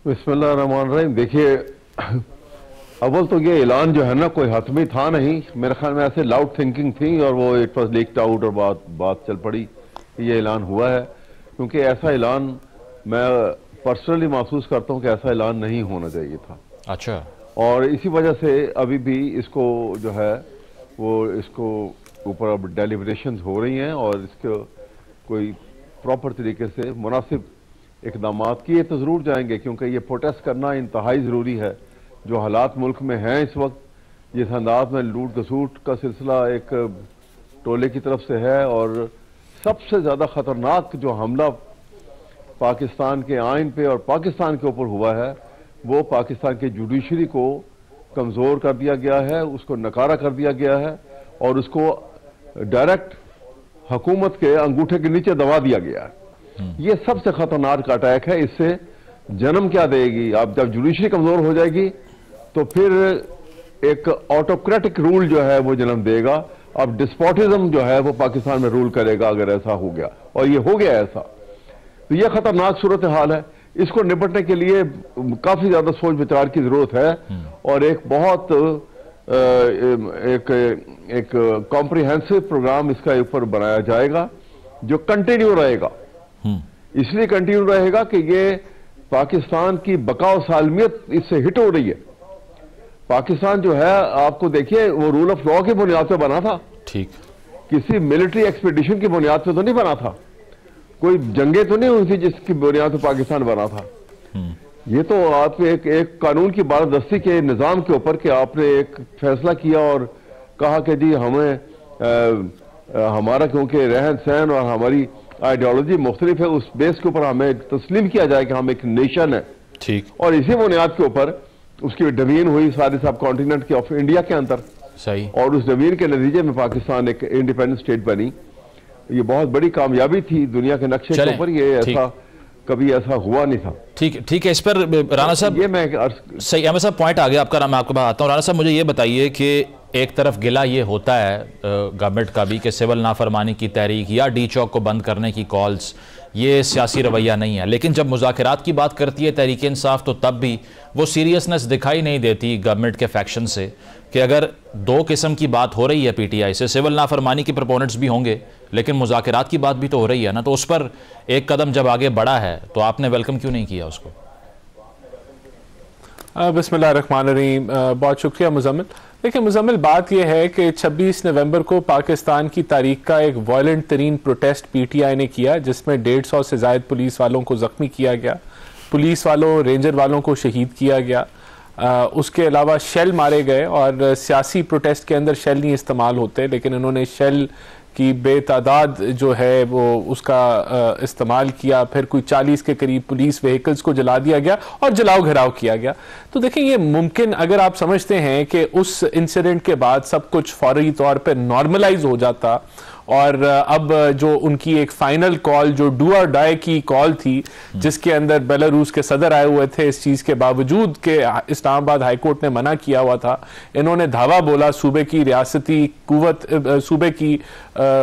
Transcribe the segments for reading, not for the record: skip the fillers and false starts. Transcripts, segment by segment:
बिस्मिल्लाहिर्रहमानिर्रहीम। देखिए, अव्वल तो ये ऐलान जो है ना कोई हतमी था नहीं, मेरे ख्याल में ऐसे लाउड थिंकिंग थी और वो इट वाज लीक्ड आउट और बात चल पड़ी कि ये ऐलान हुआ है। क्योंकि ऐसा ऐलान मैं पर्सनली महसूस करता हूँ कि ऐसा ऐलान नहीं होना चाहिए था। अच्छा। और इसी वजह से अभी भी इसको जो है वो इसको ऊपर अब डेलिब्रेशंस हो रही हैं और इसको कोई प्रॉपर तरीके से मुनासिब इकदाम किए तो ज़रूर जाएंगे, क्योंकि ये प्रोटेस्ट करना इंतहाई ज़रूरी है। जो हालात मुल्क में हैं इस वक्त, जिस अंदाज में लूट खसूट का सिलसिला एक टोले की तरफ से है, और सबसे ज़्यादा ख़तरनाक जो हमला पाकिस्तान के आइन पे और पाकिस्तान के ऊपर हुआ है वो पाकिस्तान के जुडिशरी को कमज़ोर कर दिया गया है, उसको नकारा कर दिया गया है और उसको डायरेक्ट हुकूमत के अंगूठे के नीचे दबा दिया गया है। ये सबसे खतरनाक अटैक है। इससे जन्म क्या देगी? आप जब जुडिशरी कमजोर हो जाएगी तो फिर एक ऑटोक्रेटिक रूल जो है वो जन्म देगा। अब डिस्पोटिज्म जो है वो पाकिस्तान में रूल करेगा अगर ऐसा हो गया, और ये हो गया ऐसा, तो ये खतरनाक सूरत हाल है। इसको निपटने के लिए काफी ज्यादा सोच विचार की जरूरत है और एक बहुत एक कॉम्प्रिहेंसिव प्रोग्राम इसका ऊपर बनाया जाएगा जो कंटिन्यू रहेगा। इसलिए कंटिन्यू रहेगा कि ये पाकिस्तान की बकाव सालमियत इससे हिट हो रही है। पाकिस्तान जो है, आपको देखिए, वो रूल ऑफ लॉ की बुनियाद पे बना था, ठीक, किसी मिलिट्री एक्सपीडिशन की बुनियाद पे तो नहीं बना था, कोई जंगे तो नहीं हुई थी जिसकी बुनियाद पे पाकिस्तान बना था। ये तो आप एक कानून की बारदस्ती के निजाम के ऊपर कि आपने एक फैसला किया और कहा कि जी हमें हमारा क्योंकि रहन सहन और हमारी आइडियोलॉजी मुख्तलिफ है, उस बेस के ऊपर हमें तस्लीम किया जाए कि हम एक नेशन है। ठीक। और इसी बुनियाद के ऊपर उसकी डवीन हुई सारे सब कॉन्टिनेंट के ऑफ इंडिया के अंदर। सही। और उस डवीन के नतीजे में पाकिस्तान एक इंडिपेंडेंट स्टेट बनी। ये बहुत बड़ी कामयाबी थी दुनिया के नक्शे के ऊपर। ये ऐसा कभी ऐसा हुआ नहीं था। ठीक है। इस पर राणा साहब, ये मैं सही अहमद साहब पॉइंट आ गया आपका, मैं आपको बताता हूँ। राणा साहब, मुझे ये बताइए कि एक तरफ गिला ये होता है गवर्नमेंट का भी कि सिविल नाफरमानी की तहरीक या डी चौक को बंद करने की कॉल्स, ये सियासी रवैया नहीं है, लेकिन जब मुज़ाकरात की बात करती है तहरीक इंसाफ तो तब भी वो सीरियसनेस दिखाई नहीं देती गवर्नमेंट के फैक्शन से कि अगर दो किस्म की बात हो रही है पीटीआई से, सिविल नाफरमानी के प्रोपोनेंट्स भी होंगे लेकिन मुज़ाकरात की बात भी तो हो रही है ना, तो उस पर एक कदम जब आगे बढ़ा है तो आपने वेलकम क्यों नहीं किया उसको? बिस्मिल्लाहिर्रहमानिर्रहीम। बहुत शुक्रिया मुजम्मिल। देखिए मुजम्मिल, बात यह है कि 26 नवंबर को पाकिस्तान की तारीख का एक वायलेंट तरीन प्रोटेस्ट पीटीआई ने किया जिसमें 150 से ज़ायद पुलिस वालों को ज़ख्मी किया गया, पुलिस वालों रेंजर वालों को शहीद किया गया, उसके अलावा शेल मारे गए। और सियासी प्रोटेस्ट के अंदर शेल नहीं इस्तेमाल होते, लेकिन इन्होंने शेल की बेतादाद जो है वो उसका इस्तेमाल किया। फिर कोई 40 के करीब पुलिस व्हीकल्स को जला दिया गया और जलाओ घराव किया गया। तो देखिए ये मुमकिन, अगर आप समझते हैं कि उस इंसिडेंट के बाद सब कुछ फौरी तौर पर नॉर्मलाइज हो जाता और अब जो उनकी एक फाइनल कॉल जो डू और डाई की कॉल थी जिसके अंदर बेलारूस के सदर आए हुए थे, इस चीज के बावजूद कि इस्लामाबाद हाईकोर्ट ने मना किया हुआ था, इन्होंने धावा बोला सूबे की रियासती कुव्वत, सूबे की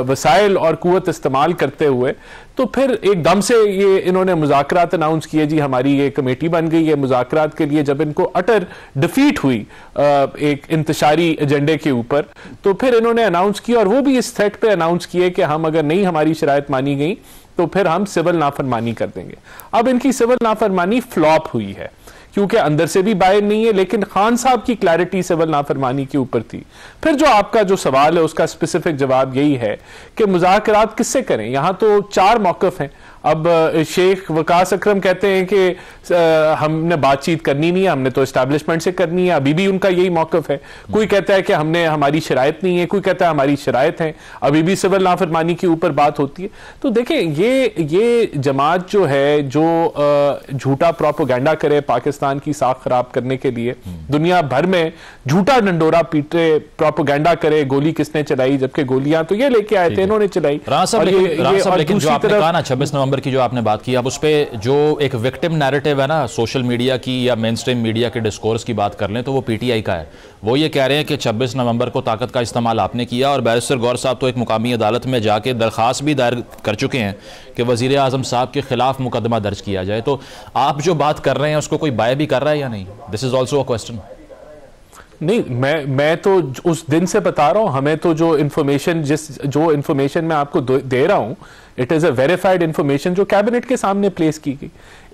वसाइल और कुव्वत इस्तेमाल करते हुए, तो फिर एकदम से ये इन्होंने मुज़ाकरात अनाउंस किए, जी हमारी ये कमेटी बन गई है मुज़ाकरात के लिए। जब इनको अटर डिफीट हुई एक इंतशारी एजेंडे के ऊपर, तो फिर इन्होंने अनाउंस किया, और वो भी इस थ्रेट पे अनाउंस किए कि हम अगर नहीं हमारी शराइत मानी गई तो फिर हम सिविल नाफरमानी कर देंगे। अब इनकी सिविल नाफरमानी फ्लॉप हुई है क्योंकि अंदर से भी बाहर नहीं है, लेकिन खान साहब की क्लैरिटी सिविल नाफरमानी के ऊपर थी। फिर जो आपका जो सवाल है उसका स्पेसिफिक जवाब यही है कि मुज़ाकरात किससे करें। यहां तो 4 मौक़िफ़ हैं। अब शेख वकास अकरम कहते हैं कि हमने बातचीत करनी नहीं है, हमने तो एस्टैब्लिशमेंट से करनी है, अभी भी उनका यही मौक़िफ़ है। कोई कहता है कि हमने हमारी शराइत नहीं है, कोई कहता है हमारी शराइत है, अभी भी सिविल नाफरमानी के ऊपर बात होती है। तो देखें ये जमात जो है जो झूठा प्रोपेगेंडा करे पाकिस्तान की साख खराब करने के लिए, दुनिया भर में झूठा डंडोरा पीटे, प्रोपेगेंडा करे गोली किसने चलाई, जबकि गोलियां तो ये लेके आए थे, इन्होंने चलाई। लेकिन जो आपने कहा ना 26 नवंबर नवंबर की जो आपने बात की, आप उस पर जो एक विक्टिम नैरेटिव है ना सोशल मीडिया की या मेन स्ट्रीम मीडिया के डिस्कोर्स की बात कर लें तो वो पीटीआई का है। वो ये कह रहे हैं कि 26 नवंबर को ताकत का इस्तेमाल आपने किया और बैरिस्टर गौर साहब तो एक मुकामी अदालत में जाके दरख्वास्त भी दायर कर चुके हैं कि वज़ीर आज़म साहब के खिलाफ मुकदमा दर्ज किया जाए। तो आप जो बात कर रहे हैं उसको कोई बाय भी कर रहा है या नहीं? This is also a question. नहीं, मैं तो उस दिन से बता रहा हूं, हमें तो जो इंफॉर्मेशन मैं आपको दे रहा हूं, it is a verified information जो कैबिनेट के सामने प्लेस की गई।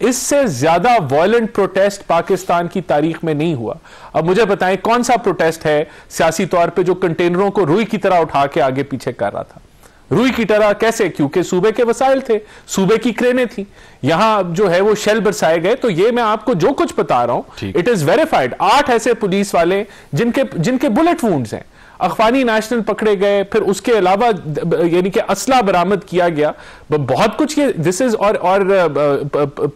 इससे ज्यादा वायलेंट प्रोटेस्ट पाकिस्तान की तारीख में नहीं हुआ। अब मुझे बताएं कौन सा प्रोटेस्ट है सियासी तौर पे जो कंटेनरों को रुई की तरह उठा के आगे पीछे कर रहा था? रुई की तरह कैसे? क्योंकि सूबे के वसाइल थे, सूबे की क्रेनें थी, यहां जो है वो शेल बरसाए गए। तो ये मैं आपको जो कुछ बता रहा हूं इट इज वेरीफाइड। 8 ऐसे पुलिस वाले जिनके बुलेट वुंड्स हैं, अफगानी नेशनल पकड़े गए, फिर उसके अलावा यानी कि असला बरामद किया गया, बहुत कुछ। ये दिस इज और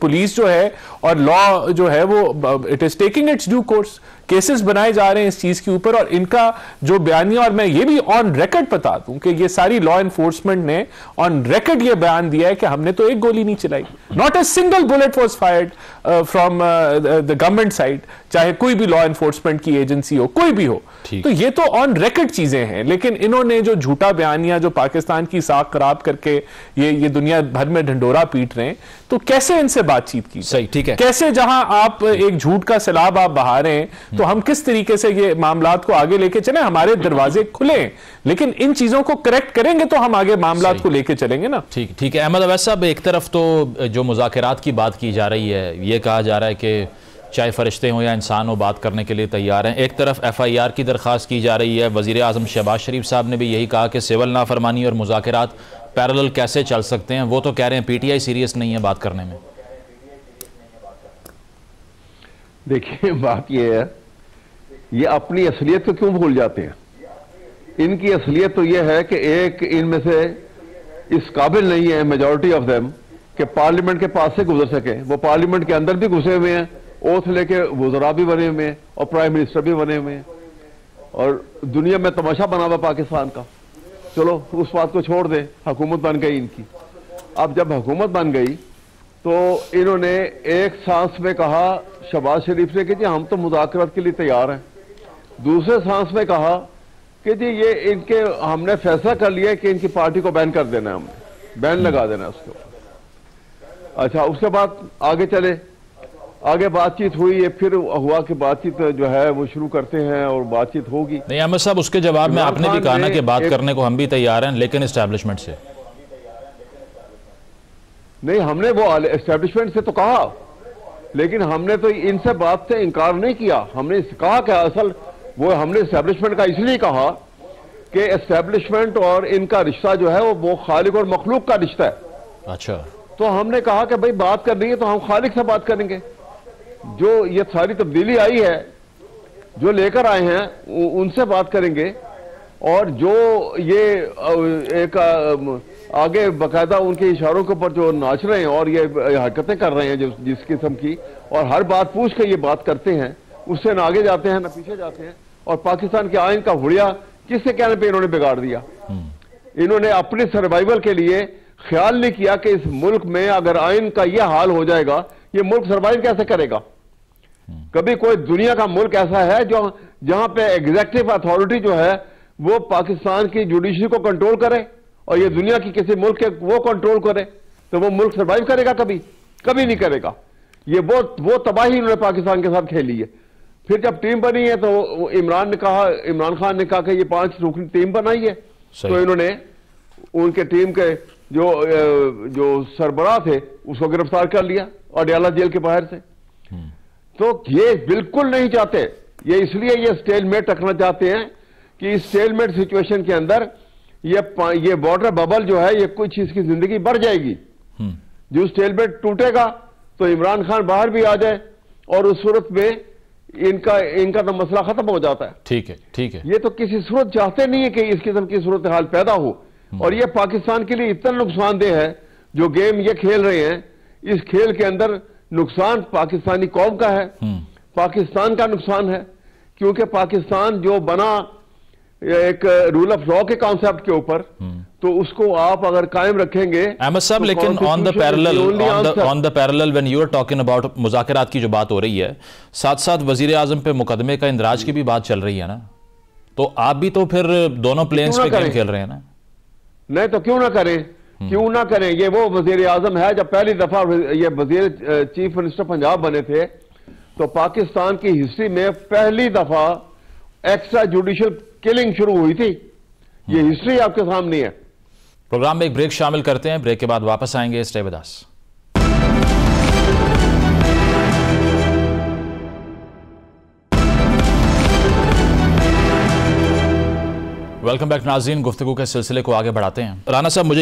पुलिस जो है और लॉ जो है वो it is taking it's due course. Cases बनाए जा रहे हैं इस चीज के ऊपर और इनका जो बयानिया, और मैं ये भी ऑन रिकॉर्ड बता दूं कि ये सारी लॉ एनफोर्समेंट ने ऑन रिकॉर्ड ये बयान दिया है कि हमने तो एक गोली नहीं चलाई, not a single bullet was fired from the government side, चाहे कोई भी लॉ एनफोर्समेंट की एजेंसी हो, कोई भी हो। तो ये तो ऑन रिकॉर्ड चीजें हैं। लेकिन इन्होंने जो झूठा बयानिया जो पाकिस्तान की साख खराब करके ये दुनिया भर में ढंडोरा पीट रहे हैं, तो कैसे इनसे बातचीत की? सही, ठीक है। कैसे जहां आप एक झूठ का सैलाब आप बहा रहे हैं, तो हम किस तरीके से ये मामलात को आगे लेके चले? हमारे दरवाजे खुले, लेकिन इन चीजों को करेक्ट करेंगे तो हम आगे मामलात को लेके चलेंगे ना। ठीक है। अहमद अवैस साहब, एक तरफ तो जो मुज़ाकरात की बात की जा रही है, ये कहा जा रहा है कि चाहे फरिश्ते हों या इंसान हो बात करने के लिए तैयार हैं। एक तरफ FIR की दरख्वास्त की जा रही है। वज़ीर आज़म शहबाज शरीफ साहब ने भी यही कहा कि सिविल नाफरमानी और मुज़ाकरात पैरेलल कैसे चल सकते हैं। वो तो कह रहे हैं PTI सीरियस नहीं है बात करने में। देखिए, बात ये है, ये अपनी असलियत को क्यों भूल जाते हैं? इनकी असलियत तो ये है कि एक इनमें से इस काबिल नहीं है मेजॉरिटी ऑफ देम कि पार्लियामेंट के पास से गुजर सके। वो पार्लियामेंट के अंदर भी घुसे हुए हैं, ओथ लेके वज़रा भी बने हुए हैं और प्राइम मिनिस्टर भी बने हुए हैं, और दुनिया में तमाशा बना हुआ पाकिस्तान का। चलो उस बात को छोड़ दें, हुकूमत बन गई इनकी। अब जब हुकूमत बन गई तो इन्होंने एक सांस में कहा शहबाज शरीफ ने कि जी हम तो मुज़ाकरात के लिए तैयार हैं, दूसरे सांस में कहा कि जी ये इनके हमने फैसला कर लिया है कि इनकी पार्टी को बैन कर देना है, हमने बैन लगा देना है उसके ऊपर। अच्छा, उसके बाद आगे चले, आगे बातचीत हुई है, फिर हुआ कि बातचीत जो है वो शुरू करते हैं और बातचीत होगी। नहीं अहमद साहब, उसके जवाब में आपने भी कहा ना कि बात करने को हम भी तैयार हैं, लेकिन एस्टैब्लिशमेंट से नहीं। हमने वो एस्टैब्लिशमेंट से तो कहा, लेकिन हमने तो इनसे बात से इनकार नहीं किया। हमने कहा कि असल वो हमने एस्टैब्लिशमेंट का इसलिए कहा कि एस्टैब्लिशमेंट और इनका रिश्ता जो है वो खालिक और मखलूक का रिश्ता है। अच्छा, तो हमने कहा कि भाई बात करनी है तो हम खालिक से बात करेंगे। जो ये सारी तब्दीली आई है, जो लेकर आए हैं उनसे बात करेंगे, और जो ये एक आगे बाकायदा उनके इशारों के ऊपर जो नाच रहे हैं और ये हरकतें कर रहे हैं जिस किस्म की, और हर बात पूछ के ये बात करते हैं, उससे ना आगे जाते हैं ना पीछे जाते हैं। और पाकिस्तान के आइन का हुड़िया किसके कहने पे इन्होंने बिगाड़ दिया? इन्होंने अपने सर्वाइवल के लिए ख्याल नहीं किया कि इस मुल्क में अगर आइन का यह हाल हो जाएगा, ये मुल्क सर्वाइव कैसे करेगा? कभी कोई दुनिया का मुल्क ऐसा है जो जहां पे एग्जीक्यूटिव अथॉरिटी जो है वो पाकिस्तान की जुडिशरी को कंट्रोल करे और ये दुनिया की किसी मुल्क के वो कंट्रोल करे, तो वो मुल्क सर्वाइव करेगा? कभी कभी नहीं करेगा। ये वो तबाही इन्होंने पाकिस्तान के साथ खेली है। फिर जब टीम बनी है तो इमरान खान ने कहा कि ये 5 रुकनी टीम बनाई है, तो इन्होंने उनके टीम के जो सरबराह थे उसको गिरफ्तार कर लिया और अडयाला जेल के बाहर से। तो ये बिल्कुल नहीं चाहते, ये इसलिए ये स्टेलमेट रखना चाहते हैं कि इस स्टेलमेट सिचुएशन के अंदर ये बॉर्डर बबल जो है ये कुछ इसकी जिंदगी बढ़ जाएगी। जो स्टेलमेट टूटेगा तो इमरान खान बाहर भी आ जाए और उस सूरत में इनका तो मसला खत्म हो जाता है। ठीक है। ये तो किसी सूरत चाहते नहीं है कि इस किस्म की सूरत हाल पैदा हो, और ये पाकिस्तान के लिए इतना नुकसानदेह है। जो गेम ये खेल रहे हैं, इस खेल के अंदर नुकसान पाकिस्तानी कौम का है, पाकिस्तान का नुकसान है, क्योंकि पाकिस्तान जो बना एक रूल ऑफ लॉ के कॉन्सेप्ट के ऊपर, तो उसको आप अगर कायम रखेंगे। अहमद साहब, लेकिन on the parallel when you are talking about मुज़ाकरात की जो बात हो रही है, साथ साथ वजीर आजम पे मुकदमे का इंदराज की भी बात चल रही है ना, तो आप भी तो फिर दोनों प्लेन्स पे गेम खेल रहे हैं ना? नहीं तो क्यों ना करें, क्यों ना करें। ये वो वजीर आजम है, जब पहली दफा ये वजीर चीफ मिनिस्टर पंजाब बने थे तो पाकिस्तान की हिस्ट्री में पहली दफा एक्स्ट्रा जुडिशियल किलिंग शुरू हुई थी। ये हिस्ट्री आपके सामने है। प्रोग्राम में एक ब्रेक शामिल करते हैं, ब्रेक के बाद वापस आएंगे। Stay with us. Welcome back नाज़रीन, गुफ्तगू के सिलसिले को आगे बढ़ाते हैं। राना साहब, मुझे